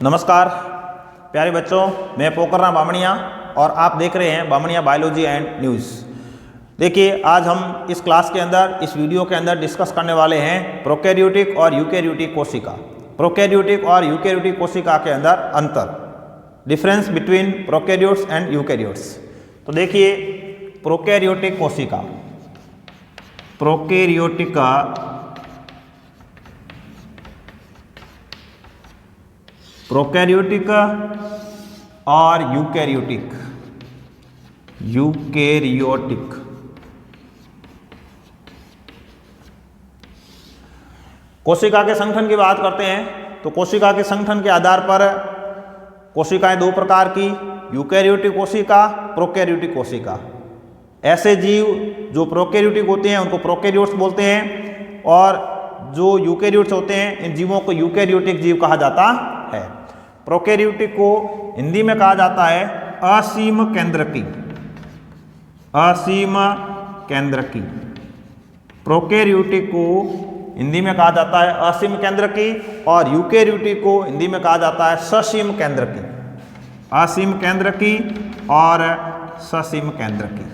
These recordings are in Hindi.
नमस्कार प्यारे बच्चों, मैं पोखरराम बामणिया और आप देख रहे हैं बामणिया बायोलॉजी एंड न्यूज़। देखिए, आज हम इस क्लास के अंदर, इस वीडियो के अंदर डिस्कस करने वाले हैं प्रोकैरियोटिक और यूकैरियोटिक कोशिका। प्रोकैरियोटिक और यूकैरियोटिक कोशिका के अंदर अंतर, difference between prokaryotes and eukaryotes. तो देखिए, प्रोकैरियोटिक कोशिका, प्रोकैरियोटिक प्रोकैरियोटिक और यूकैरियोटिक कोशिका के संगठन की बात करते हैं तो कोशिका के संगठन के आधार पर कोशिकाएं दो प्रकार की, यूकैरियोटिक कोशिका, प्रोकैरियोटिक कोशिका। ऐसे जीव जो प्रोकैरियोटिक होते हैं उनको प्रोकैरियोट्स बोलते हैं और जो यूकैरियोट्स होते हैं इन जीवों को यूकैरियोटिक जीव कहा जाता है। प्रोकैरियोटिक को हिंदी में कहा जाता है असीम केंद्रकी, असीम केंद्रकी। प्रोकैरियोटिक को हिंदी में कहा जाता है असीम केंद्रकी और यूकैरियोटिक को हिंदी में कहा जाता है ससीम केंद्रकी, असीम केंद्रकी और ससीम केंद्रकी।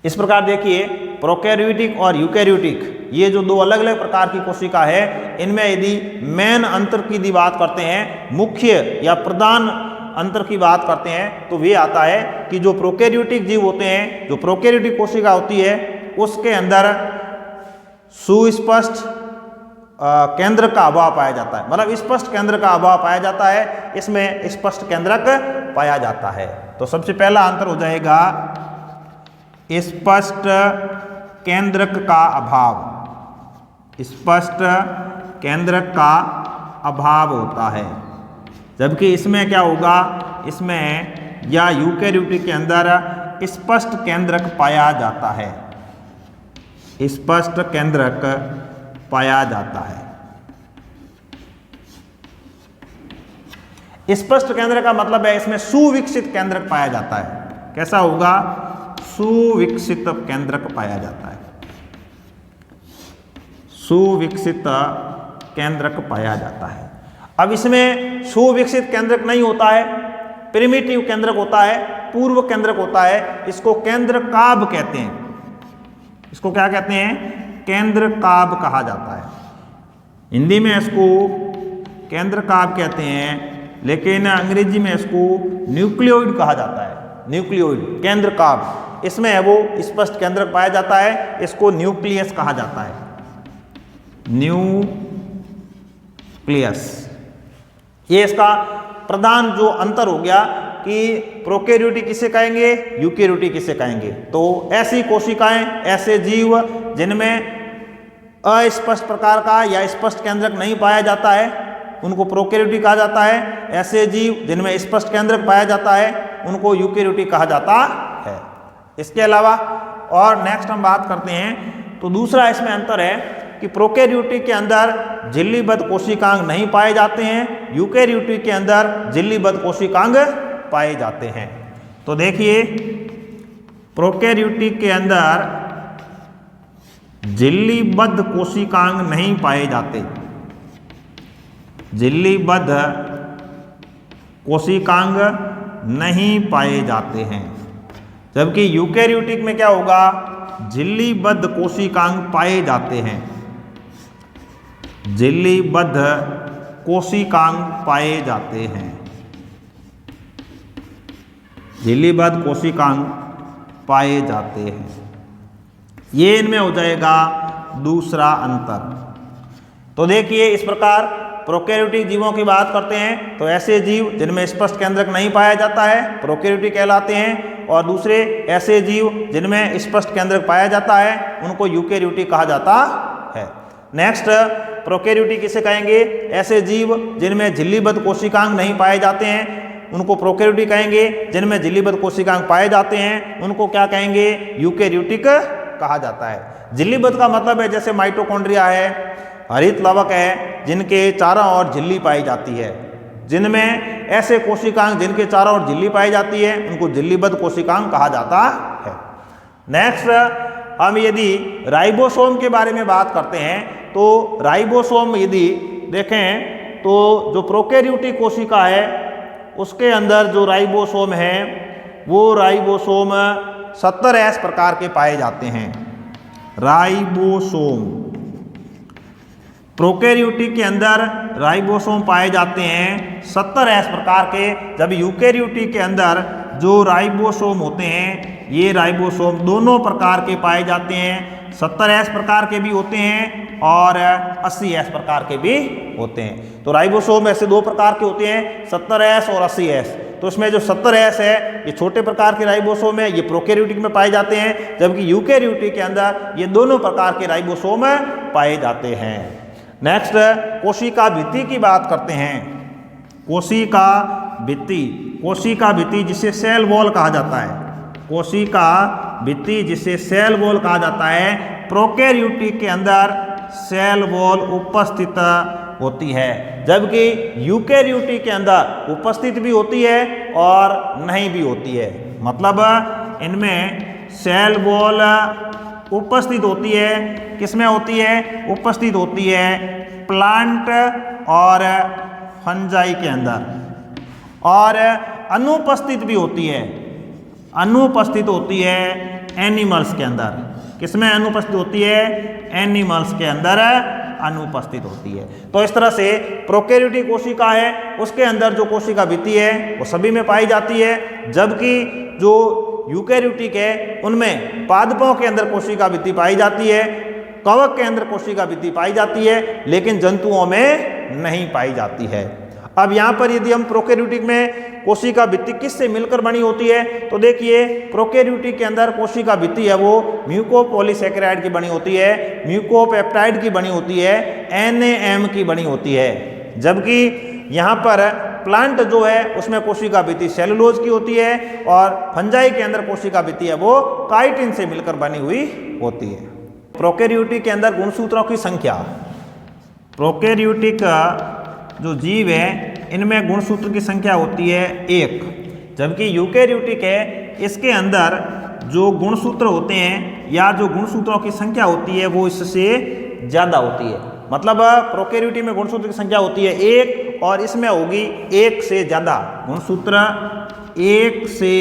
इस प्रकार देखिए, प्रोकैरियोटिक और यूकैरियोटिक ये जो दो अलग अलग प्रकार की कोशिका है, इनमें यदि मेन अंतर की यदि बात करते हैं, मुख्य या प्रधान अंतर की बात करते हैं, तो वे आता है कि जो प्रोकैरियोटिक जीव होते हैं, जो प्रोकैरियोटिक कोशिका होती है, उसके अंदर सुस्पष्ट केंद्र का अभाव पाया जाता है। मतलब स्पष्ट केंद्र का अभाव पाया जाता है, इसमें स्पष्ट केंद्रक पाया जाता है। तो सबसे पहला अंतर हो जाएगा स्पष्ट केंद्रक का अभाव, स्पष्ट केंद्रक का अभाव होता है। जबकि इसमें क्या होगा, इसमें या यूकैरियोटिक के अंदर स्पष्ट केंद्रक पाया जाता है, स्पष्ट केंद्रक पाया जाता है। स्पष्ट केंद्र का मतलब है इसमें सुविकसित केंद्रक पाया जाता है। कैसा होगा? सुविकसित केंद्रक पाया जाता है, सुविकसित केंद्रक पाया जाता है। अब इसमें सुविकसित केंद्रक नहीं होता है, प्रिमिटिव केंद्रक होता है, पूर्व केंद्रक होता है। इसको केंद्रकाभ कहते हैं। इसको क्या कहते हैं? केंद्रकाभ कहा जाता है। हिंदी में इसको केंद्रकाभ कहते हैं, लेकिन अंग्रेजी में इसको न्यूक्लियोइड कहा जाता है। न्यूक्लियोइड, केंद्रकाभ, इसमें वो स्पष्ट केंद्रक पाया जाता है। इसको न्यूक्लियस कहा जाता है, न्यूक्लियस। ये इसका प्रधान जो अंतर हो गया कि प्रोकैरियोटिक किसे कहेंगे, यूकैरियोटिक किसे कहेंगे। तो ऐसी कोशिकाएं, ऐसे जीव जिनमें अस्पष्ट प्रकार का या स्पष्ट केंद्रक नहीं पाया जाता है, उनको प्रोकैरियोटिक कहा जाता है। ऐसे जीव जिनमें स्पष्ट केंद्रक पाया जाता है, उनको यूकैरियोटिक कहा जाता है। इसके अलावा और नेक्स्ट हम बात करते हैं तो दूसरा इसमें अंतर है कि प्रोकैरियोटिक के अंदर झिल्लीबद्ध कोशिकांग नहीं पाए जाते हैं, यूकैरियोटिक के अंदर झिल्लीबद्ध कोशिकांग पाए जाते हैं। तो देखिए, प्रोकैरियोटिक के अंदर झिल्लीबद्ध कोशिकांग नहीं पाए जाते, झिल्लीबद्ध कोशिकांग नहीं पाए जाते हैं। जबकि यूकैरियोटिक में क्या होगा, झिल्लीबद्ध कोशिकांग पाए जाते हैं, झिल्लीबद्ध कोशिकांग पाए जाते हैं, झिल्लीबद्ध कोशिकांग पाए जाते हैं। ये इनमें हो जाएगा दूसरा अंतर। तो देखिए, इस प्रकार प्रोकैरियोटिक जीवों की बात करते हैं तो ऐसे जीव जिनमें स्पष्ट केंद्रक नहीं पाया जाता है प्रोकैरियोटिक कहलाते हैं, और दूसरे ऐसे जीव जिनमें स्पष्ट केंद्रक पाया जाता है उनको यूकैरियोटिक कहा जाता है। नेक्स्ट, प्रोकैरियोटिक किसे कहेंगे? ऐसे जीव जिनमें झिल्लीबद्ध कोशिकांग नहीं पाए जाते हैं उनको प्रोकैरियोटिक कहेंगे। जिनमें झिल्लीबद्ध कोशिकांग पाए जाते हैं उनको क्या कहेंगे? यूकैरियोटिक कहा जाता है। झिल्लीबद्ध का मतलब है जैसे माइटोकॉन्ड्रिया है, हरित लवक है, जिनके चारों ओर झिल्ली पाई जाती है। जिनमें ऐसे कोशिकांग जिनके चारों ओर झिल्ली पाई जाती है उनको झिल्लीबद्ध कोशिकांग कहा जाता है। नेक्स्ट, हम यदि राइबोसोम के बारे में बात करते हैं तो राइबोसोम यदि देखें तो जो प्रोकैरियोटिक कोशिका है उसके अंदर जो राइबोसोम है वो राइबोसोम 70S प्रकार के पाए जाते हैं। राइबोसोम प्रोकैरियोटिक के अंदर राइबोसोम पाए जाते हैं 70S प्रकार के, जब यूकैरियोटिक के अंदर जो राइबोसोम होते हैं ये राइबोसोम दोनों प्रकार के पाए जाते हैं, 70S प्रकार के भी होते हैं और 80S प्रकार के भी होते हैं। तो राइबोसोम ऐसे दो प्रकार के होते हैं, 70S और 80S। तो इसमें जो 70S है ये छोटे प्रकार के राइबोसोम है, ये प्रोकैरियोटिक में पाए जाते हैं, जबकि यूकैरियोटिक के अंदर ये दोनों प्रकार के राइबोसोम पाए जाते हैं। नेक्स्ट कोशिका भित्ति की बात करते हैं। कोशिका भित्ति, कोशिका भित्ति जिसे सेल वॉल कहा जाता है, कोशिका भित्ति जिसे सेल वॉल कहा जाता है, प्रोकैरियोटिक के अंदर सेल वॉल उपस्थित होती है, जबकि यूकैरियोटिक के अंदर उपस्थित भी होती है और नहीं भी होती है। मतलब इनमें सेल वॉल उपस्थित होती है, किसमें होती है? उपस्थित होती है प्लांट और फंजाई के अंदर, और अनुपस्थित भी होती है, अनुपस्थित होती है एनिमल्स के अंदर। किसमें अनुपस्थित होती है? एनिमल्स के अंदर अनुपस्थित होती है। तो इस तरह से प्रोकैरियोटिक कोशिका है उसके अंदर जो कोशिका भित्ति है वो सभी में पाई जाती है, जबकि जो यूकैरियोटिक है उनमें पादपों के अंदर कोशिका भित्ति पाई जाती है, कवक के अंदर कोशिका भित्ति पाई जाती है, लेकिन जंतुओं में नहीं पाई जाती है। अब यहाँ पर यदि हम प्रोकैरियोटिक में कोशिका भित्ति किससे मिलकर बनी होती है तो देखिए प्रोकैरियोटिक के अंदर कोशिका भित्ति है वो म्यूकोपॉलीसैकेराइड की बनी होती है, म्यूकोपेप्टाइड की बनी होती है, NAM की बनी होती है, जबकि यहाँ पर प्लांट जो है उसमें कोशिका भित्ति सेलुलोज की होती है और फंजाई के अंदर कोशिका भित्ति है वो काइटिन से मिलकर बनी हुई होती है। प्रोकैरियोटिक के अंदर गुणसूत्रों की संख्या, प्रोकैरियोटिक जो जीव है इनमें गुणसूत्र की संख्या होती है 1, जबकि यूकैरियोटिक है इसके अंदर जो गुणसूत्र होते हैं या जो गुणसूत्रों की संख्या होती है वो इससे ज़्यादा होती है। मतलब प्रोकैरियोटिक में गुणसूत्र की संख्या होती है 1 और इसमें होगी 1 से ज़्यादा गुणसूत्र, 1 से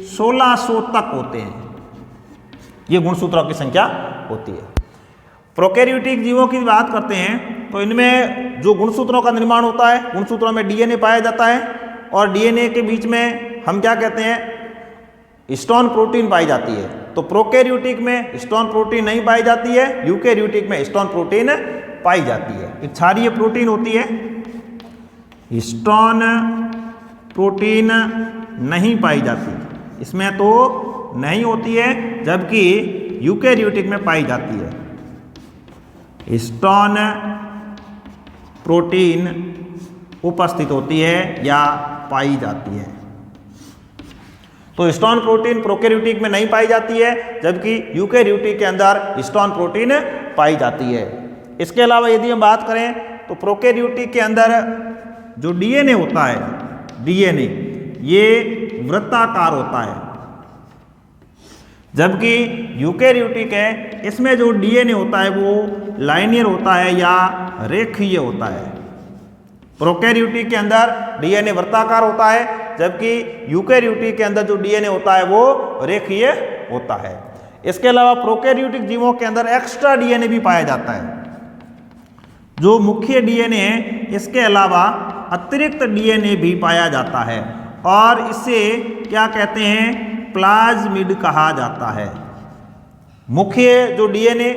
1600 तक होते हैं, ये गुणसूत्रों की संख्या होती है। प्रोकैरियोटिक जीवों की बात करते हैं तो इनमें जो गुणसूत्रों का निर्माण होता है, गुणसूत्रों में DNA पाया जाता है और DNA के बीच में हम क्या कहते हैं? हिस्टोन प्रोटीन पाई जाती है। तो प्रोकैरियोटिक में हिस्टोन प्रोटीन नहीं पाई जाती है, यूकैरियोटिक में हिस्टोन प्रोटीन पाई जाती है। एक क्षारीय प्रोटीन होती है, हिस्टोन प्रोटीन नहीं पाई जाती, इसमें तो नहीं होती है, जबकि यूकैरियोटिक में पाई जाती है। हिस्टोन प्रोटीन उपस्थित होती है या पाई जाती है। तो हिस्टोन प्रोटीन प्रोकैरियोटिक में नहीं पाई जाती है, जबकि यूकैरियोटिक के अंदर हिस्टोन प्रोटीन पाई जाती है। इसके अलावा यदि हम बात करें तो प्रोकैरियोटिक के अंदर जो DNA होता है, DNA ये वृत्ताकार होता है, जबकि यूकैरियोटिक है इसमें जो DNA होता है वो लाइनियर होता है या रेखीय होता है। प्रोकैरियोटिक के अंदर DNA वृत्ताकार होता है, जबकि यूकैरियोटिक के अंदर जो DNA होता है वो रेखीय होता है। इसके अलावा प्रोकैरियोटिक जीवों के अंदर एक्स्ट्रा DNA भी पाया जाता है। जो मुख्य DNA है इसके अलावा अतिरिक्त DNA भी पाया जाता है और इसे क्या कहते हैं? प्लाज्मिड कहा जाता है। मुख्य जो DNA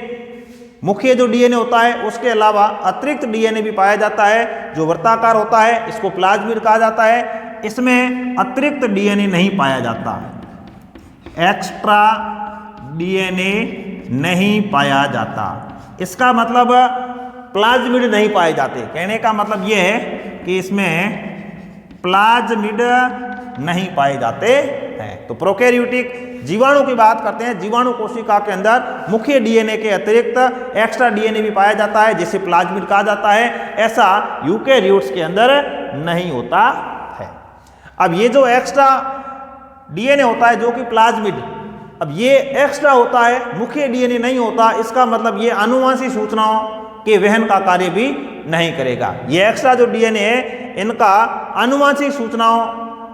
होता है उसके अलावा अतिरिक्त DNA भी पाया जाता है जो वृत्ताकार होता है, इसको प्लाज्मिड कहा जाता है। इसमें अतिरिक्त DNA नहीं पाया जाता, एक्स्ट्रा DNA नहीं पाया जाता। इसका मतलब प्लाज्मिड नहीं पाए जाते, कहने का मतलब यह है कि इसमें प्लाज्मिड नहीं पाए जाते हैं। तो प्रोकैरियोटिक जीवाणु की बात करते हैं, जीवाणु कोशिका के अंदर मुख्य DNA के अतिरिक्त एक्स्ट्रा DNA भी पाया जाता है जिसे प्लाज्मिड कहा जाता है। ऐसा यूकैरियोट्स के अंदर नहीं होता है। अब ये जो एक्स्ट्रा DNA होता है जो कि प्लाज्मिड, अब ये एक्स्ट्रा होता है, मुख्य DNA नहीं होता, इसका मतलब ये आनुवंशिक सूचनाओं के वहन का कार्य भी नहीं करेगा। ये एक्स्ट्रा जो डीएनए है इनका आनुवंशिक सूचनाओं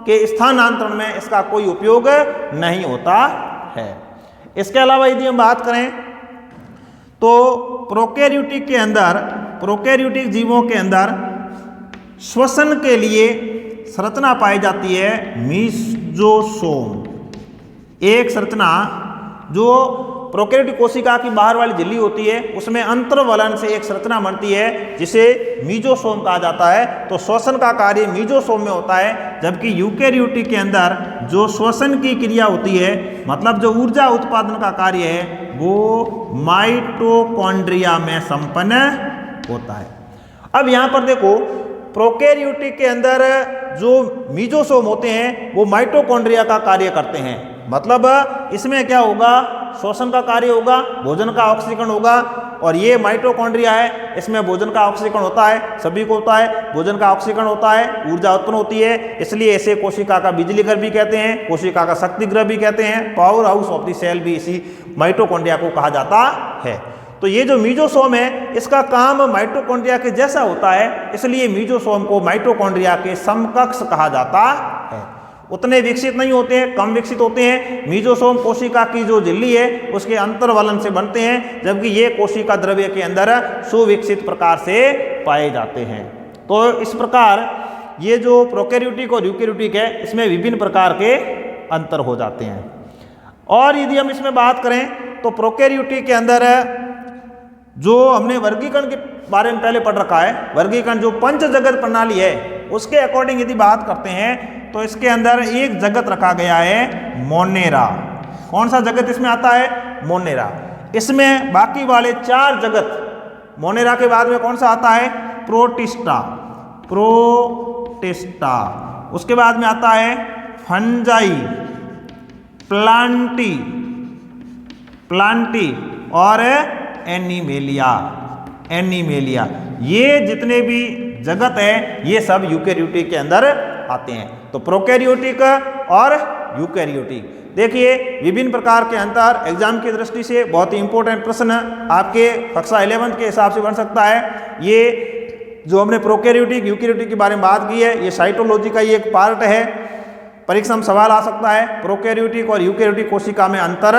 के स्थानांतरण में इसका कोई उपयोग नहीं होता है। इसके अलावा यदि हम बात करें तो प्रोकैरियोटिक जीवों के अंदर श्वसन के लिए संरचना पाई जाती है मीजोसोम। एक संरचना जो प्रोकैरियोटिक कोशिका की बाहर वाली झिल्ली होती है उसमें अंतर्वलन से एक संरचना बनती है जिसे मीजोसोम कहा जाता है। तो श्वसन का कार्य मीजोसोम में होता है, जबकि यूकैरियोटिक के अंदर जो श्वसन की क्रिया होती है मतलब जो ऊर्जा उत्पादन का कार्य है वो माइटोकॉन्ड्रिया में संपन्न होता है। अब यहाँ पर देखो प्रोकैरियोटिक के अंदर जो मीजोसोम होते हैं वो माइटोकॉन्ड्रिया का कार्य करते हैं। मतलब इसमें क्या होगा, श्वसन का कार्य होगा, भोजन का ऑक्सीकरण होगा, और ये माइटोकॉन्ड्रिया है इसमें भोजन का ऑक्सीकरण होता है, सभी को होता है, भोजन का ऑक्सीकरण होता है, ऊर्जा उत्पन्न होती है, इसलिए इसे कोशिका का बिजली घर भी कहते हैं, कोशिका का शक्ति ग्रह भी कहते हैं, power house of the cell भी इसी माइटोकॉन्ड्रिया को कहा जाता है। तो ये जो मीजोसोम है इसका काम माइटोकॉन्ड्रिया के जैसा होता है, इसलिए मीजोसोम को माइटोकॉन्ड्रिया के समकक्ष कहा जाता है। उतने विकसित नहीं होते हैं, कम विकसित होते हैं। मीजोसोम कोशिका की जो झिल्ली है उसके अंतर्वलन से बनते हैं, जबकि ये कोशिका द्रव्य के अंदर सुविकसित प्रकार से पाए जाते हैं। तो इस प्रकार ये जो प्रोकैरियोटिक और यूकैरियोटिक है इसमें विभिन्न प्रकार के अंतर हो जाते हैं। और यदि हम इसमें बात करें तो प्रोकैरियोटिक के अंदर जो हमने वर्गीकरण के बारे में पहले पढ़ रखा है, वर्गीकरण जो पंच जगत प्रणाली है उसके अकॉर्डिंग यदि बात करते हैं तो इसके अंदर एक जगत रखा गया है मोनेरा। कौन सा जगत इसमें आता है? मोनेरा। इसमें बाकी वाले 4 जगत, मोनेरा के बाद में कौन सा आता है? प्रोटिस्टा। उसके बाद में आता है फंजाई, प्लांटी और एनिमेलिया। ये जितने भी जगत है ये सब यूकैरियोटिक के अंदर आते हैं। तो प्रोकैरियोटिक और यूकैरियोटिक देखिए विभिन्न प्रकार के अंतर एग्जाम की दृष्टि से बहुत ही इंपॉर्टेंट प्रश्न आपके कक्षा 11 के हिसाब से बन सकता है। ये जो हमने प्रोकैरियोटिक यूकैरियोटिक के बारे में बात की है ये साइटोलॉजी का ही एक पार्ट है। परीक्षा में सवाल आ सकता है प्रोकैरियोटिक और यूकैरियोटिक कोशिका में अंतर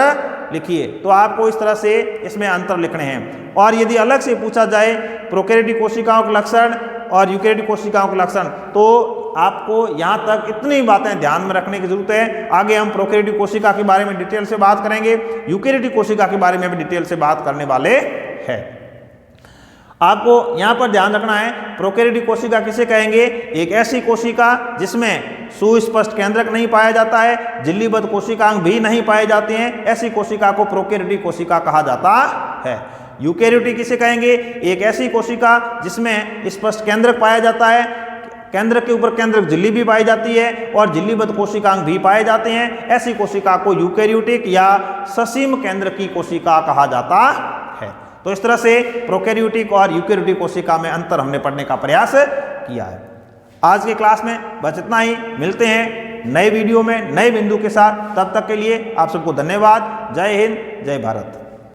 लिखिए, तो आपको इस तरह से इसमें अंतर लिखने हैं। और यदि अलग से पूछा जाए प्रोकैरियोटिक कोशिकाओं के लक्षण और यूकैरियोटिक कोशिकाओं के लक्षण, तो आपको यहाँ तक इतनी बातें ध्यान में रखने की जरूरत है। आगे हम प्रोकैरियोटिक कोशिका के बारे में डिटेल से बात करेंगे, यूकैरियोटिक कोशिका के बारे में भी डिटेल से बात करने वाले हैं। आपको यहाँ पर ध्यान रखना है प्रोकैरियोटिक कोशिका किसे कहेंगे? एक ऐसी कोशिका जिसमें सुस्पष्ट केंद्रक नहीं पाया जाता है, झिल्लीबद्ध कोशिकांग भी नहीं पाए जाते हैं, ऐसी कोशिका को प्रोकैरियोटिक कोशिका कहा जाता है। यूकैरियोटिक किसे कहेंगे? एक ऐसी कोशिका जिसमें स्पष्ट केंद्रक पाया जाता है, केंद्र के ऊपर केंद्रक झिल्ली भी पाई जाती है और झिल्लीबद्ध कोशिकांग भी पाए जाते हैं, ऐसी कोशिका को यूकैरियोटिक या ससीम केंद्र की कोशिका कहा जाता है। तो इस तरह से प्रोकैरियोटिक और यूकैरियोटिक कोशिका में अंतर हमने पढ़ने का प्रयास किया है। आज के क्लास में बस इतना ही। मिलते हैं नए वीडियो में नए बिंदु के साथ, तब तक के लिए आप सबको धन्यवाद। जय हिंद, जय भारत।